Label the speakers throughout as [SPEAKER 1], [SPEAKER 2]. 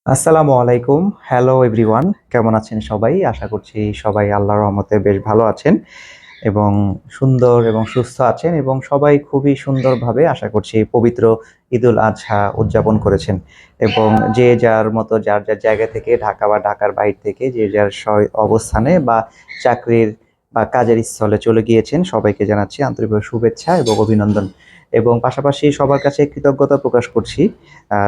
[SPEAKER 1] আসসালামু আলাইকুম। Hello everyone. কেমন আছেন সবাই? আশা করছি সবাই আল্লাহর রহমতে বেশ ভালো আছেন এবং সুন্দর এবং সুস্থ আছেন এবং সবাই খুবই সুন্দরভাবে আশা করছি পবিত্র ঈদুল আজহা উদযাপন করেছেন এবং যে যার মতো যার যার জায়গা থেকে ঢাকা বা ঢাকার বাইরে থেকে যে যার অবস্থানে বা চাকরির বা কাজের স্থলে চলে গিয়েছেন সবাইকে জানাচ্ছি আন্তরিকভাবে শুভেচ্ছা এবং অভিনন্দন এবং পাশাপাশি সবার কাছে কৃতজ্ঞতা প্রকাশ করছি।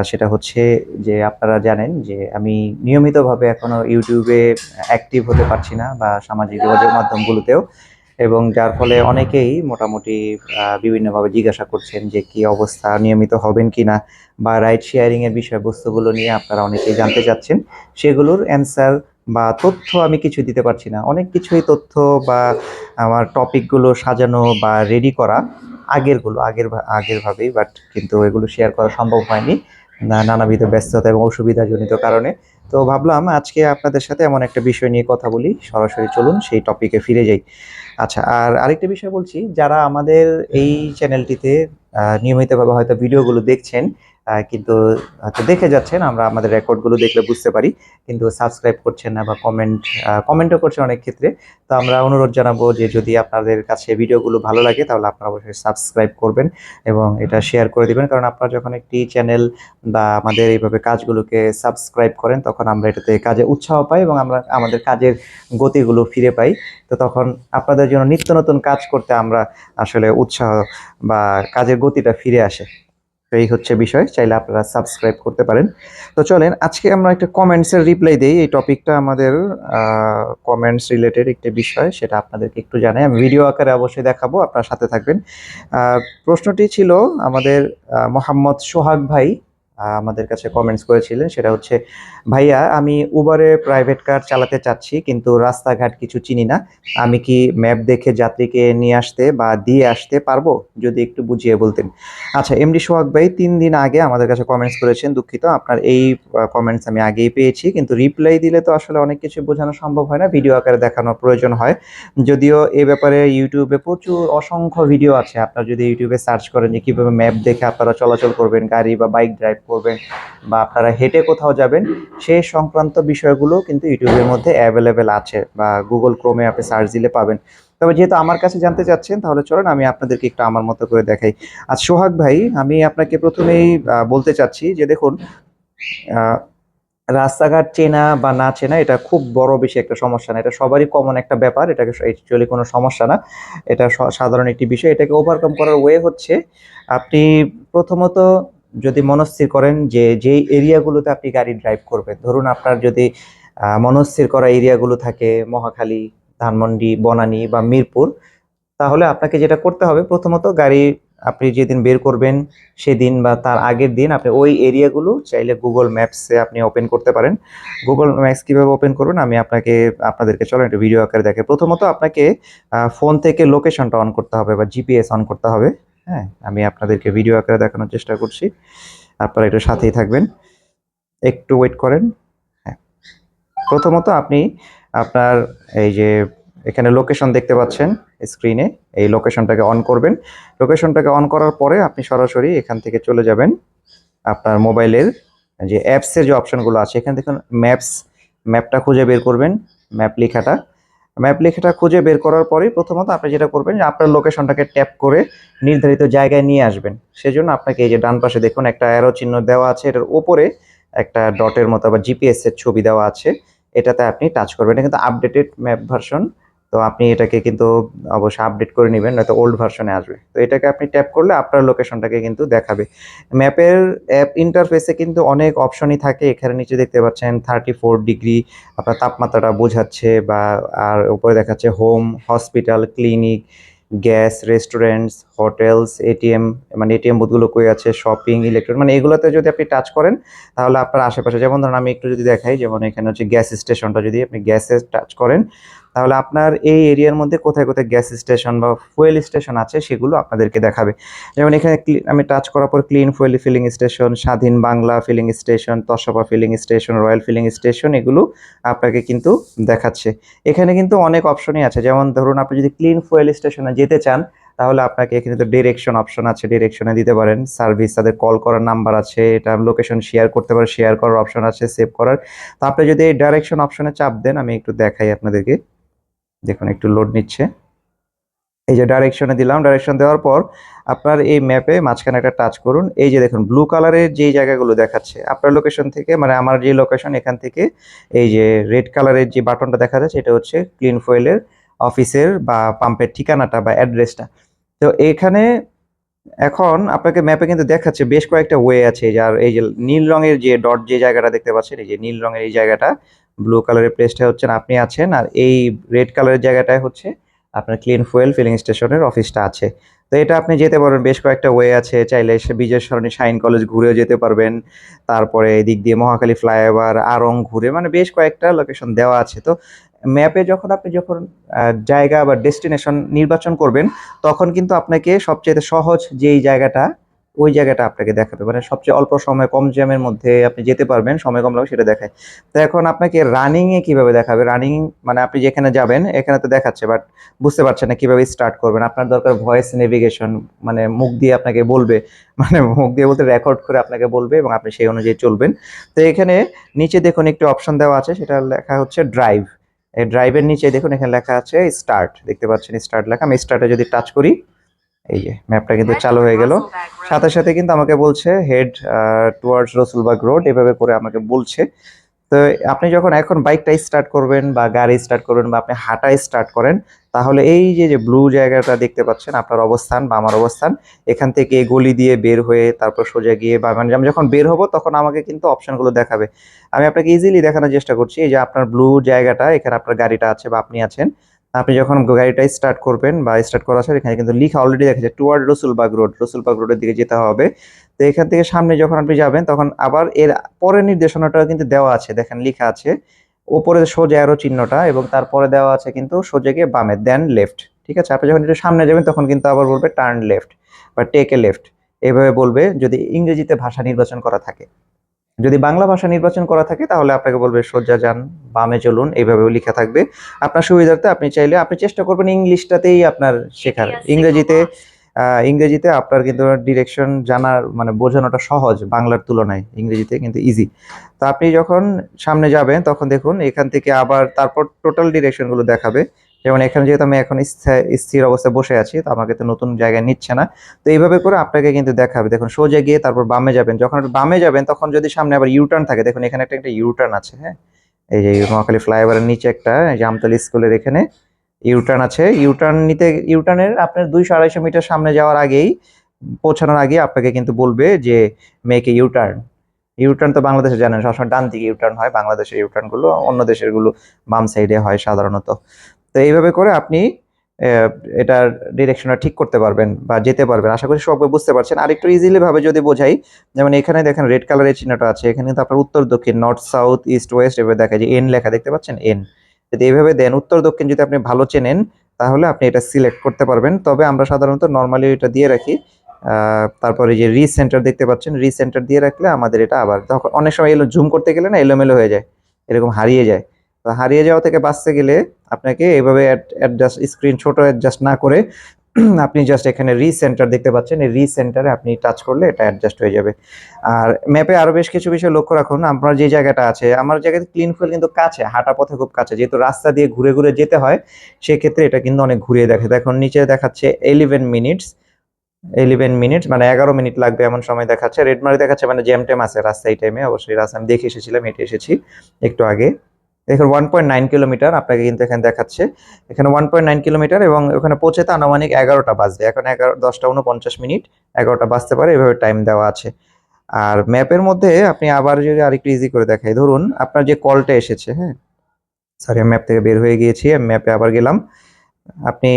[SPEAKER 1] সেটা হচ্ছে যে আপনারা জানেন যে আমি নিয়মিতভাবে এখনো ইউটিউবে অ্যাক্টিভ হতে পারছি না বা সামাজিক যোগাযোগ মাধ্যমগুলোতেও এবং যার ফলে অনেকেই মোটামুটি বিভিন্নভাবে জিজ্ঞাসা করছেন যে কি অবস্থা, নিয়মিত হবেন কিনা বা রাইড শেয়ারিং এর বিষয়বস্তুগুলো নিয়ে আপনারা অনেকেই জানতে চাচ্ছেন। সেগুলোর অ্যান্সার বা তথ্য আমি কিছু দিতে পারছি না। অনেক কিছুই তথ্য বা আমার টপিকগুলো সাজানো বা রেডি করা আগের ভাবেই, বাট কিন্তু এগুলো শেয়ার করা সম্ভব হয়নি নানাবিধ ব্যস্ততা এবং অসুবিধাজনিত কারণে। তো ভাবলাম আজকে আপনাদের সাথে এমন একটা বিষয় নিয়ে কথা বলি। সরাসরি চলুন সেই টপিকে ফিরে যাই। আচ্ছা, আর আরেকটা বিষয় বলছি, যারা আমাদের এই চ্যানেলটিতে নিয়মিতভাবে হয়তো ভিডিওগুলো দেখছেন, কিন্তু হয়তো দেখে যাচ্ছেন, আমরা আমাদের রেকর্ডগুলো দেখলে বুঝতে পারি, কিন্তু সাবস্ক্রাইব করছেন না বা কমেন্টও করছেন অনেক ক্ষেত্রে। তো আমরা অনুরোধ জানাবো যে যদি আপনাদের কাছে ভিডিওগুলো ভালো লাগে তাহলে আপনারা অবশ্যই সাবস্ক্রাইব করবেন এবং এটা শেয়ার করে দিবেন, কারণ আপনারা যখন একটি চ্যানেল বা আমাদের এইভাবে কাজগুলোকে সাবস্ক্রাইব করেন তখন আমরা এটাতে কাজে উৎসাহ পাই এবং আমরা আমাদের কাজের গতিগুলো ফিরে পাই। তো তখন আপনাদের জন্য নিত্য নতুন কাজ করতে আমরা আসলে উৎসাহ বা কাজের গতিটা ফিরে আসে। তো এই হচ্ছে বিষয়, চাইলে আপনারা সাবস্ক্রাইব করতে পারেন। তো চলেন আজকে আমরা একটা কমেন্টসের রিপ্লাই দেই। এই টপিকটা আমাদের কমেন্টস রিলেটেড একটি বিষয়, সেটা আপনাদেরকে একটু জানাই। আমি ভিডিও আকারে অবশ্যই দেখাবো, আপনার সাথে থাকবেন। প্রশ্নটি ছিল আমাদের মোহাম্মদ সোহাগ ভাই আমাদের কাছে কমেন্টস করেছিলেন। সেটা হচ্ছে, ভাইয়া আমি উবারে প্রাইভেট কার চালাতে চাচ্ছি কিন্তু রাস্তাঘাট কিছু চিনি না। আমি কি ম্যাপ দেখে যাত্রীকে নিয়ে আসতে বা দিয়ে আসতে পারবো? যদি একটু বুঝিয়ে বলতেন। আচ্ছা, এমডি সোহাগ ভাই 3 দিন আগে আমাদের কাছে কমেন্টস করেছেন। দুঃখিত, আপনার এই কমেন্টস আমি আগেই পেয়েছি, কিন্তু রিপ্লাই দিলে তো আসলে অনেক কিছু বোঝানো সম্ভব হয় না, ভিডিও আকারে দেখানোর প্রয়োজন হয়। যদিও এ ব্যাপারে ইউটিউবে প্রচুর অসংখ্য ভিডিও আছে। আপনারা যদি ইউটিউবে সার্চ করেন যে কিভাবে ম্যাপ দেখে আপনারা চলাচল করবেন, গাড়ি বা বাইক ড্রাইভ করবেন বা আপনারা হেঁটে কোথাও যাবেন, সেই সংক্রান্ত বিষয়গুলো কিন্তু ইউটিউবের মধ্যে অ্যাভেলেবেল আছে বা গুগল ক্রোমে আপনি সার্চ দিলে পাবেন। তবে যেহেতু আমার কাছে জানতে চাচ্ছেন, তাহলে চলেন আমি আপনাদেরকে একটু আমার মতো করে দেখাই। আর সোহাগ ভাই, আমি আপনাকে প্রথমেই বলতে চাচ্ছি যে দেখুন, আহ, রাস্তাঘাট চেনা বা না চেনা এটা খুব বড় বেশি একটা সমস্যা না, এটা সবারই কমন একটা ব্যাপার, এটাকে অ্যাকচুয়ালি কোনো সমস্যা না। এটা সাধারণ একটি বিষয়। এটাকে ওভারকাম করার ওয়ে হচ্ছে, আপনি প্রথমত যদি মনস্থির করেন যে যেই এরিয়াগুলোতে আপনি গাড়ি ড্রাইভ করবেন, ধরুন আপনার যদি মনস্থির করা এরিয়াগুলো থাকে মহাখালী, ধানমন্ডি, বনানী বা মিরপুর, তাহলে আপনাকে যেটা করতে হবে, প্রথমত গাড়ি আপনি যেদিন বের করবেন সেদিন বা তার আগের দিন আপনি ওই এরিয়াগুলো চাইলে গুগল ম্যাপসে আপনি ওপেন করতে পারেন। গুগল ম্যাপস কিভাবে ওপেন করবেন আমি আপনাদেরকে চলেন একটা ভিডিও আকারে দেখে। প্রথমত আপনাকে ফোন থেকে লোকেশনটা অন করতে হবে বা জিপিএস অন করতে হবে। হ্যাঁ, আমি আপনাদেরকে ভিডিও আকারে দেখানোর চেষ্টা করছি, আপনারা একটু সাথেই থাকবেন, একটু ওয়েট করেন। হ্যাঁ, প্রথমত আপনি আপনার এই যে এখানে লোকেশন দেখতে পাচ্ছেন স্ক্রিনে, এই লোকেশনটাকে অন করবেন। লোকেশনটাকে অন করার পরে আপনি সরাসরি এখান থেকে চলে যাবেন আপনার মোবাইলের যে অ্যাপসের যে অপশনগুলো আছে, এখান থেকে ম্যাপটা খুঁজে বের করবেন। ম্যাপ লেখাটা ম্যাপ লেখাটা খুঁজে বের করার পরেই প্রথমত আপনি যেটা করবেন যে আপনার লোকেশনটাকে ট্যাপ করে নির্ধারিত জায়গায় নিয়ে আসবেন। সেজন্য আপনাকে এই যে ডান পাশে দেখুন একটা অ্যারো চিহ্ন দেওয়া আছে, এটার উপরে একটা ডটের মতো বা জিপিএস এর ছবি দেওয়া আছে, এটাতে আপনি টাচ করবেন। এটা কিন্তু আপডেটেড ম্যাপ ভার্সন, তো আপনি এটাকে কিন্তু অবশ্যই আপডেট করে নেবেন, নয়তো ওল্ড ভার্সনে আসবে। তো এটাকে আপনি ট্যাপ করলে আপনার লোকেশনটাকে কিন্তু দেখাবে। ম্যাপের অ্যাপ ইন্টারফেসে কিন্তু অনেক অপশনই থাকে। এখানে নিচে দেখতে পাচ্ছেন 34 ডিগ্রি আপনার তাপমাত্রাটা বোঝাচ্ছে, বা আর উপরে দেখাচ্ছে home, hospital, clinic, gas, restaurants, hotels, ATM, মানে এটিএম বুথগুলো কই আছে, শপিং, ইলেকট্রনিক, মানে এগুলোতে যদি আপনি টাচ করেন তাহলে আপনার আশেপাশে, যেমন ধরুন আমি একটু যদি দেখাই, যেমন এখানে হচ্ছে গ্যাস স্টেশনটা, যদি আপনি গ্যাসে টাচ করেন তাহলে আপনার এই এরিয়ার মধ্যে কোথায় কোথায় গ্যাস স্টেশন বা ফুয়েল স্টেশন আছে সেগুলো আপনাদেরকে দেখাবে। যেমন এখানে আমি টাচ করার পর clean fuel filling station, Swadhin Bangla filling station, তসপা filling station, royal filling station, এগুলো আপনাকে কিন্তু দেখাচ্ছে। এখানে কিন্তু অনেক অপশনই আছে, যেমন ধরুন আপনি যদি ক্লিন ফুয়েল স্টেশনে যেতে চান তাহলে আপনাকে এখানে তো ডিরেকশন অপশন আছে, ডিরেকশনে দিতে পারেন। সার্ভিস, তাদের কল করার নাম্বার আছে, এটা লোকেশন শেয়ার করতে পারেন, শেয়ার করার অপশন আছে, সেভ করার। তো আপনি যদি এই ডাইরেকশন অপশনে চাপ দেন, আমি একটু দেখাই আপনাদেরকে, দেখুন একটু লোড নিচ্ছে। এই যে ডাইরেকশনে দিলাম, ডাইরেকশন দেওয়ার পর আপনার এই ম্যাপে মাঝখানে একটা টাচ করুন। এই যে দেখুন ব্লু কালারের যে জায়গাগুলো দেখাচ্ছে আপনার লোকেশন থেকে, মানে আমার যে লোকেশন এখান থেকে এই যে রেড কালারের যে বাটনটা দেখা যাচ্ছে, এটা হচ্ছে ক্লিন ফুয়েলের অফিসের বা পাম্পের ঠিকানাটা বা অ্যাড্রেসটা। তো এখানে এখন আপনাকে ম্যাপে কিন্তু দেখাচ্ছে বেশ কয়েকটা ওয়ে আছে। যার এই যে নীল রঙের যে ডট যে জায়গাটা দেখতে পাচ্ছেন, এই যে নীল রঙের এই জায়গাটা, ব্লু কালারের প্লেসটা হচ্ছেন আপনি আছেন, আর এই রেড কালারের জায়গাটায় হচ্ছে আপনার ক্লিন ফুয়েল ফিলিং স্টেশনের অফিসটা আছে। তো এটা আপনি যেতে পারবেন, বেশ কয়েকটা ওয়ে আছে। চাইলে এসে বিজয় সরণি শাইন কলেজ ঘুরেও যেতে পারবেন, তারপরে এদিক দিয়ে মহাখালী ফ্লাইওভার, আড়ং ঘুরে, মানে বেশ কয়েকটা লোকেশন দেওয়া আছে। তো ম্যাপে যখন জায়গা বা ডেস্টিনেশন নির্বাচন করবেন, তখন কিন্তু আপনাকে সবচেয়ে সহজ যেই জায়গাটা, ওই জায়গাটা আপনাকে দেখাবে, মানে সবচেয়ে অল্প সময় কম জ্যামের মধ্যে আপনি যেতে পারবেন, সময় কম লাগবে সেটা দেখায়। তো এখন আপনাকে রানিং এ কিভাবে দেখাবে, রানিং মানে আপনি যেখানে যাবেন এখানে তো দেখাচ্ছে, বাট বুঝতে পারছেন না কিভাবে স্টার্ট করবেন। আপনার দরকার ভয়েস নেভিগেশন, মানে মুখ দিয়ে আপনাকে বলবে, মানে মুখ দিয়ে বলতে রেকর্ড করে আপনাকে বলবে এবং আপনি সেই অনুযায়ী চলবেন। তো এখানে নিচে দেখুন একটি অপশন দেওয়া আছে, সেটা লেখা হচ্ছে ড্রাইভ। এই ড্রাইভের নিচে দেখুন এখানে লেখা আছে স্টার্ট, দেখতে পাচ্ছেন স্টার্ট লেখা। আমি স্টার্টে যদি টাচ করি, এই যে ম্যাপটা কিন্তু চালু হয়ে গেল। সাথে সাথে কিন্তু আমাকে বলছে হেড টুয়ার্ডস রসুলবাগ রোড, এভাবে করে আমাকে বলছে। তো আপনি যখন এখন বাইকটা স্টার্ট করবেন বা গাড়ি স্টার্ট করবেন বা আপনি হাঁটা স্টার্ট করেন, তাহলে এই যে যে ব্লু জায়গাটা দেখতে পাচ্ছেন আপনার অবস্থান বা আমার অবস্থান, এখান থেকে গলি দিয়ে বের হয়ে তারপর সোজা গিয়ে, বা মানে আমি যখন বের হব তখন আমাকে কিন্তু অপশনগুলো দেখাবে। আমি আপনাকে ইজিলি দেখানোর চেষ্টা করছি। এই যে আপনার ব্লু জায়গাটা, এখানে আপনার গাড়িটা আছে বা আপনি আছেন। আপনি যখন গাড়িটা স্টার্ট করবেন বা স্টার্ট করার সাথে এখানে কিন্তু লিখা অলরেডি দেখা যায় টুয়ার্ড রসুলবাগ রোড, রসুলবাগ রোডের দিকে যেতে হবে। তো এখান থেকে সামনে যখন আপনি যাবেন তখন আবার এর পরের নির্দেশনাটা কিন্তু দেওয়া আছে, দেখেন লেখা আছে উপরে সোজা অ্যারো চিহ্নটা, এবং তারপরে দেওয়া আছে কিন্তু সোজা গিয়ে বামে, দেন লেফট। ঠিক আছে, আপনি যখন একটু সামনে যাবেন তখন কিন্তু আবার বলবে টার্ন লেফট বা টেক এ লেফট, এভাবে বলবে যদি ইংরেজিতে ভাষা নির্বাচন করা থাকে। যদি বাংলা ভাষা নির্বাচন করা থাকে তাহলে আপনাকে বলবে সোজা যান, বামে চলুন, এইভাবেও লেখা থাকবে। আপনার সুবিধার্থে আপনি চাইলে আপনি চেষ্টা করবেন ইংলিশটাতেই আপনার শেখার। ইংরেজিতে আপনার কিন্তু ডিরেকশন জানার মানে বোঝানোটা সহজ, বাংলার তুলনায় ইংরেজিতে কিন্তু ইজি। তো আপনি যখন সামনে যাবেন তখন দেখুন এখান থেকে আবার তারপর টোটাল ডিরেকশনগুলো দেখাবে। যেমন এখানে যেহেতু আমি এখন স্থির অবস্থায় বসে আছি, তো আমাকে তো নতুন জায়গায় নিচ্ছে না। তো এইভাবে করে আপনাকে কিন্তু দেখাবে। দেখুন সোজা গিয়ে তারপর বামে যাবেন, যখন আপনি বামে যাবেন তখন যদি সামনে আবার ইউটার্ন থাকে, দেখুন এখানে একটা ইউটার্ন আছে, হ্যাঁ, এই যে মহাখালী ফ্লাইওভারের নিচে একটা, এই যে আমতলী স্কুলের এখানে ইউটার্ন আছে। ইউটার্নের আপনার 200-250 মিটার সামনে যাওয়ার আগেই, পৌঁছানোর আগে আপনাকে কিন্তু বলবে যে মেক এ ইউটার্ন। ইউটার্ন তো বাংলাদেশে জানেন সবসময় ডান দিকে ইউটার্ন হয়, বাংলাদেশের ইউটার্ন গুলো, অন্য দেশের গুলো বাম সাইডে হয় সাধারণত। তো এইভাবে করে আপনি আহ, এটার ডিরেকশনটা ঠিক করতে পারবেন বা যেতে পারবেন। আশা করি সবাই বুঝতে পারছেন। আর একটু ইজিলি ভাবে যদি বোঝাই, যেমন এখানে দেখেন রেড কালারের চিহ্নটা আছে, এখানে কিন্তু আপনার উত্তর দক্ষিণ, নর্থ সাউথ ইস্ট ওয়েস্ট এভাবে দেখা যায়, এন লেখা দেখতে পাচ্ছেন, এন। যদি এইভাবে দেন উত্তর দক্ষিণ, যদি আপনি ভালো চেনেন তাহলে আপনি এটা সিলেক্ট করতে পারবেন। তবে আমরা সাধারণত নর্মালি এটা দিয়ে রাখি। তারপরে যে রিসেন্টার দেখতে পাচ্ছেন, রিসেন্টার দিয়ে রাখলে আমাদের এটা আবার তখন অনেক সময় জুম করতে গেলে না এলোমেলো হয়ে যায়, এরকম হারিয়ে যায়। তো হারিয়ে যাওয়া থেকে বাঁচতে গেলে আপনাকে এভাবে অ্যাডজাস্ট, স্ক্রিন ছোট অ্যাডজাস্ট না করে আপনি জাস্ট এখানে রিসেন্টার দেখতে পাচ্ছেন, এই রিসেন্টারে আপনি টাচ করলে এটা অ্যাডজাস্ট হয়ে যাবে। আর ম্যাপে আরো বেশ কিছু বিষয় লক্ষ্য রাখুন। আপনার যে জায়গাটা আছে, আমার জায়গাতে ক্লিন ফুয়েল কিন্তু কাছে, হাঁটা পথে খুব কাছে, যেহেতু রাস্তা দিয়ে ঘুরে ঘুরে যেতে হয় সেক্ষেত্রে এটা কিন্তু অনেক ঘুরিয়ে দেখে। দেখুন নিচে দেখাচ্ছে 11 মিনিটস, 11 মিনিট মানে 11 মিনিট লাগবে এমন সময় দেখাচ্ছে। রেড মার্ক দেখাচ্ছে মানে জ্যাম ট্যাম আছে রাস্তা এই টাইমে। অবশ্যই রাস্তা আমি দেখে এসেছিলাম, হেঁটে এসেছি একটু আগে। দেখুন 1.9 কিলোমিটার আপনাকে কিন্তু এখানে দেখাচ্ছে, এখানে 1.9 কিলোমিটার, এবং ওখানে পৌঁছাতে আনুমানিক 11টা বাজবে। এখন 10টা 49 মিনিট, 11টা বাজতে পারে, এভাবে টাইম দেওয়া আছে। আর ম্যাপের মধ্যে আপনি আবার যদি আরেকটু ইজি করে দেখাই, ধরুন আপনার যে কলটা এসেছে, হ্যাঁ, সরি আমি ম্যাপ থেকে বের হয়ে গিয়েছি, আমি ম্যাপে আবার গেলাম। আপনি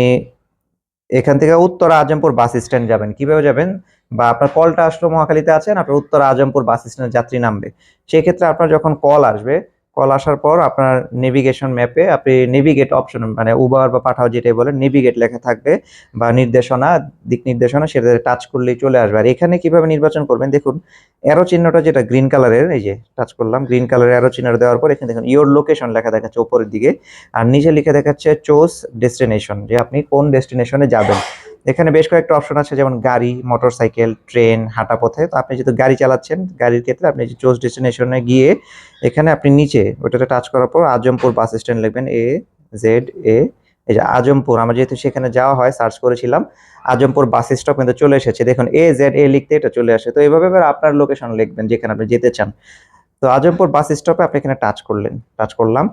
[SPEAKER 1] এখান থেকে উত্তরা আজমপুর বাস স্ট্যান্ড যাবেন, কিভাবে যাবেন, বা আপনার কলটা আসলো মহাখালীতে আছেন, আপনার উত্তরা আজমপুর বাস স্ট্যান্ডে যাত্রী নামবে। সেক্ষেত্রে আপনার যখন কল আসবে, কল আসার পর আপনার নেভিগেশন ম্যাপে আপনি নেভিগেট অপশন, মানে উবার বা পাঠাও যেটাই বলেন, নেভিগেট লেখা থাকবে বা নির্দেশনা, দিক নির্দেশনা, সেটাতে টাচ করলেই চলে আসবে। আর এখানে কিভাবে নির্বাচন করবেন, দেখুন অ্যারো চিহ্নটা যেটা গ্রিন কালারের, এই যে টাচ করলাম, গ্রিন কালারের অ্যারো চিহ্নটা দেওয়ার পর এখানে দেখুন ইওর লোকেশন লেখা দেখাচ্ছে উপরের দিকে, আর নিচে লিখে দেখাচ্ছে চোজ ডেস্টিনেশন, যে আপনি কোন ডেস্টিনেশনে যাবেন। এখানে বেশ কয়েকটা অপশন আছে, যেমন গাড়ি, মোটরসাইকেল, ট্রেন, হাঁটা পথে। তো আপনি যেহেতু গাড়ি চালাচ্ছেন, গাড়ির ক্ষেত্রে আপনি যে চুজ ডেস্টিনেশনে গিয়ে এখানে আপনি নিচে ওটাতে টাচ করার পর আজমপুর বাস স্ট্যান্ড লিখবেন, AZA। এই যে আজমপুর, আমার যেহেতু সেখানে যাওয়া হয়, সার্চ করেছিলাম, আজমপুর বাস স্টপ কিন্তু চলে এসেছে। দেখুন AZA লিখতে এটা চলে আসে। তো এইভাবে এবার আপনার লোকেশন লিখবেন যেখানে আপনি যেতে চান। তো আজমপুর বাস স্টপে আপনি এখানে টাচ করলেন, টাচ করলাম।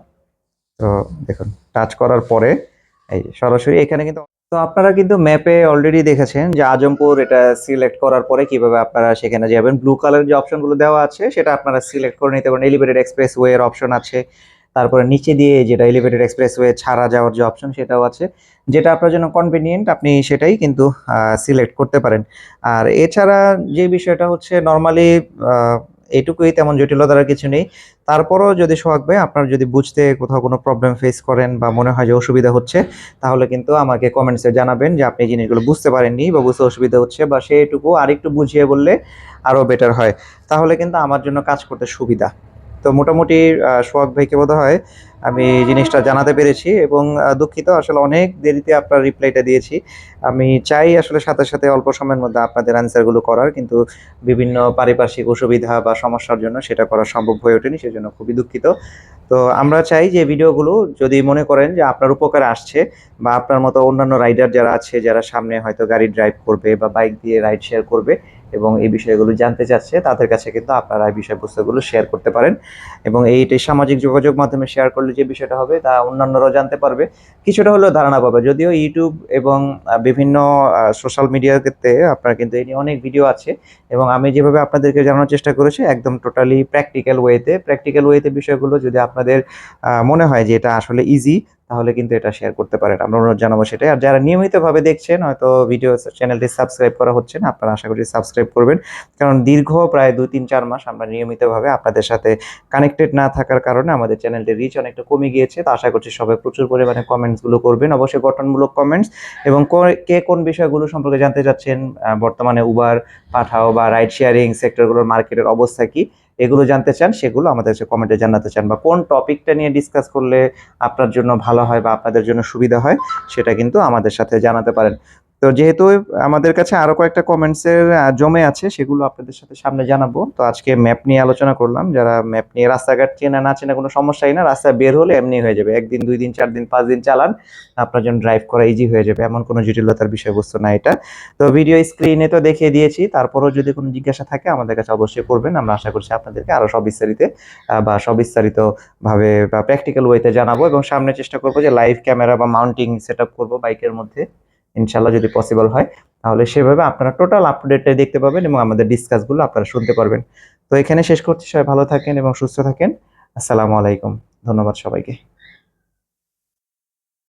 [SPEAKER 1] তো দেখুন টাচ করার পরে এই যে সরাসরি এখানে কিন্তু, তো আপনারা কিন্তু ম্যাপে অলরেডি দেখেছেন যে আজমপুর এটা সিলেক্ট করার পরে কিভাবে আপনারা সেখানে যাবেন। ব্লু কালার যে অপশনগুলো দেওয়া আছে সেটা আপনারা সিলেক্ট করে নিতে পারেন। এলিভেটেড এক্সপ্রেসওয়ে এর অপশন আছে, তারপরে নিচে দিয়ে যেটা এলিভেটেড এক্সপ্রেসওয়ে ছাড়া যাওয়ার যে অপশন সেটাও আছে। যেটা আপনার জন্য কনভেনিয়েন্ট আপনি সেটাই কিন্তু সিলেক্ট করতে পারেন। আর এছাড়া যে বিষয়টা হচ্ছে নর্মালি এইটুকুই, তেমন জটিলতার কিছু নেই। তারপরও যদি সোহাগ ভাই আপনার যদি বুঝতে কোথাও কোনো প্রবলেম ফেস করেন বা মনে হয় যে অসুবিধা হচ্ছে, তাহলে কিন্তু আমাকে কমেন্টসে জানাবেন যে আপনি এই জিনিসগুলো বুঝতে পারেননি বা বুঝতে অসুবিধা হচ্ছে, বা সেইটুকু আরেকটু বুঝিয়ে বললে আরো বেটার হয়। তাহলে কিন্তু আমার জন্য কাজ করতে সুবিধা। তো মোটামুটি সোহাগ ভাইকে বোধহয় আমি জিনিসটা জানাতে পেরেছি, এবং দুঃখিত আসলে অনেক দেরিতে আপনার রিপ্লাইটা দিয়েছি। আমি চাই আসলে সাথে সাথে অল্প সময়ের মধ্যে আপনাদের অ্যান্সারগুলো করার, কিন্তু বিভিন্ন পারিপার্শ্বিক অসুবিধা বা সমস্যার জন্য সেটা করা সম্ভব হয়ে ওঠেনি, সেজন্য খুবই দুঃখিত। তো আমরা চাই যে ভিডিওগুলো যদি মনে করেন যে আপনার উপকারে আসছে, বা আপনার মতো অন্যান্য রাইডার যারা আছে, যারা সামনে হয়তো গাড়ি ড্রাইভ করবে বা বাইক দিয়ে রাইড শেয়ার করবে এবং এই বিষয়গুলো জানতে চাচ্ছে, তাদের কাছে কিন্তু আপনারা এই বিষয়বস্তুগুলো শেয়ার করতে পারেন। এবং এইটি সামাজিক যোগাযোগ মাধ্যমে শেয়ার করলে যে বিষয়টা হবে তা অন্যান্যরাও জানতে পারবে, কিছুটা হলেও ধারণা পাবে। যদিও ইউটিউব এবং বিভিন্ন সোশ্যাল মিডিয়ার ক্ষেত্রে আপনার কিন্তু এই নিয়ে অনেক ভিডিও আছে, এবং আমি যেভাবে আপনাদেরকে জানানোর চেষ্টা করেছি একদম টোটালি প্র্যাকটিক্যাল ওয়েতে বিষয়গুলো যদি আপনাদের মনে হয় যে এটা আসলে ইজি, তাহলে কিন্তু এটা শেয়ার করতে পারেন। আমরা অনুরোধ জানাবো সেটাই। আর যারা নিয়মিতভাবে দেখছেন, হয়তো ভিডিও চ্যানেলটি সাবস্ক্রাইব করা হচ্ছে না, আপনারা আশা করি সাবস্ক্রাইব করবেন। কারণ দীর্ঘ প্রায় 2-3-4 মাস আমরা নিয়মিতভাবে আপনাদের সাথে কানেক্টেড না থাকার কারণে আমাদের চ্যানেলটির রিচ অনেকটা কমে গিয়েছে। তো আশা করছি সবাই প্রচুর পরিমাণে কমেন্টসগুলো করবেন, অবশ্যই গঠনমূলক কমেন্টস। এবং কে কোন বিষয়গুলো সম্পর্কে জানতে চাচ্ছেন, বর্তমানে উবার, পাঠাও বা রাইড শেয়ারিং সেক্টরগুলোর মার্কেটের অবস্থা কি, এগুলো জানতে চান, সেগুলো আমাদের কাছে কমেন্টে জানাতে চান, বা কোন টপিকটা নিয়ে ডিসকাস করলে আপনার জন্য ভালো হয় বা আপনাদের জন্য সুবিধা হয়, সেটা কিন্তু আমাদের সাথে জানাতে পারেন। তো যেহেতু আমাদের কাছে আরো কয়েকটা কমেন্টসের জমে আছে, সেগুলো আপনাদের সাথে সামনে জানাবো। তো আজকে ম্যাপ নিয়ে আলোচনা করলাম। যারা ম্যাপ নিয়ে রাস্তাঘাট চেনা না চেনা কোনো সমস্যাই না, রাস্তায় বের হলে এমনি হয়ে যাবে, 1 দিন 2 দিন 4 দিন 5 দিন চালান, আপনার জন্য ড্রাইভ করা ইজি হয়ে যাবে, এমন কোনো জটিলতার বিষয়বস্তু না এটা। তো ভিডিও স্ক্রিনে তো দেখিয়ে দিয়েছি, তারপরও যদি কোনো জিজ্ঞাসা থাকে আমাদের কাছে অবশ্যই করবেন। আমরা আশা করছি আপনাদেরকে আরো সবিস্তারিত ভাবে বা প্র্যাকটিক্যাল ওয়েতে জানাবো, এবং সামনে চেষ্টা করবো যে লাইভ ক্যামেরা বা মাউন্টিং সেট আপ করবো বাইকের মধ্যে, ইনশাল্লাহ যদি পসিবল হয়। তাহলে সেভাবে আপনারা টোটাল আপডেটটা দেখতে পাবেন এবং আমাদের ডিসকাসগুলো আপনারা শুনতে পারবেন। তো এখানে শেষ করছি, সবাই ভালো থাকেন এবং সুস্থ থাকেন। আসসালামু আলাইকুম, ধন্যবাদ সবাইকে।